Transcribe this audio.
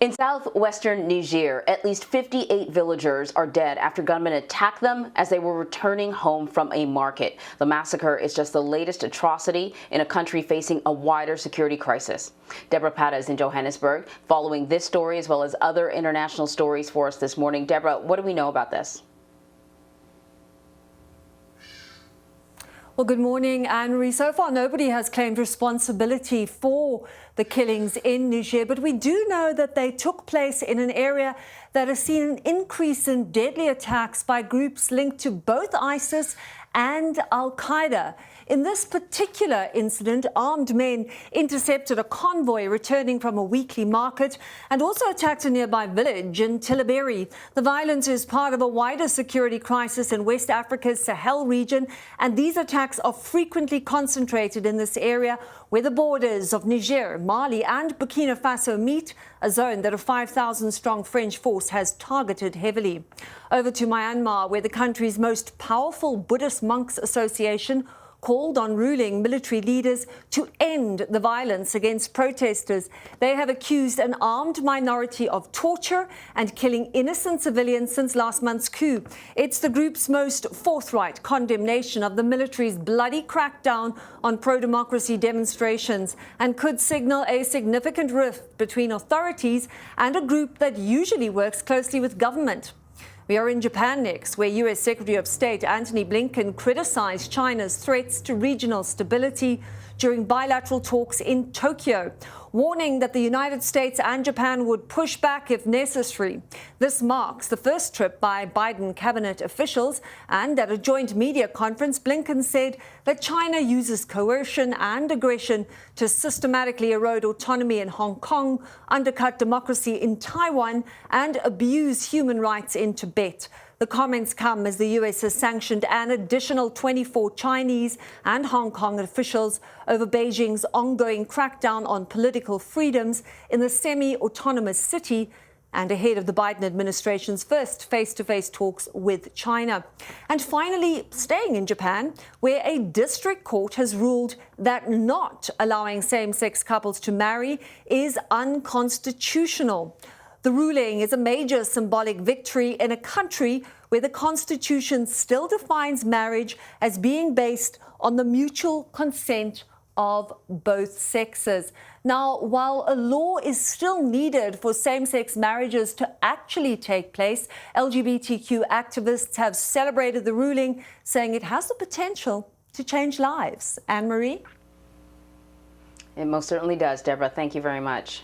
In southwestern Niger, at least 58 villagers are dead after gunmen attacked them as they were returning home from a market. The massacre is just the latest atrocity in a country facing a wider security crisis. Debora Patta is in Johannesburg, following this story as well as other international stories for us this morning. Deborah, what do we know about this? Well, good morning, Anne-Marie. So far, nobody has claimed responsibility for the killings in Niger, but we do know that they took place in an area that has seen an increase in deadly attacks by groups linked to both ISIS and Al-Qaeda. In this particular incident, armed men intercepted a convoy returning from a weekly market and also attacked a nearby village in Tilaberi. The violence is part of a wider security crisis in West Africa's Sahel region, and these attacks are frequently concentrated in this area where the borders of Niger, Mali and Burkina Faso meet, a zone that a 5,000-strong French force has targeted heavily. Over to Myanmar, where the country's most powerful Buddhist monks association called on ruling military leaders to end the violence against protesters. They have accused an armed minority of torture and killing innocent civilians since last month's coup. It's the group's most forthright condemnation of the military's bloody crackdown on pro-democracy demonstrations and could signal a significant rift between authorities and a group that usually works closely with government. We are in Japan next, where U.S. Secretary of State Antony Blinken criticized China's threats to regional stability during bilateral talks in Tokyo, warning that the United States and Japan would push back if necessary. This marks the first trip by Biden cabinet officials, and at a joint media conference, Blinken said that China uses coercion and aggression to systematically erode autonomy in Hong Kong, undercut democracy in Taiwan, and abuse human rights in Tibet. The comments come as the U.S. has sanctioned an additional 24 Chinese and Hong Kong officials over Beijing's ongoing crackdown on political freedoms in the semi-autonomous city and ahead of the Biden administration's first face-to-face talks with China. And finally, staying in Japan, where a district court has ruled that not allowing same-sex couples to marry is unconstitutional. The ruling is a major symbolic victory in a country where the Constitution still defines marriage as being based on the mutual consent of both sexes. Now, while a law is still needed for same-sex marriages to actually take place, LGBTQ activists have celebrated the ruling, saying it has the potential to change lives. Anne-Marie? It most certainly does, Deborah. Thank you very much.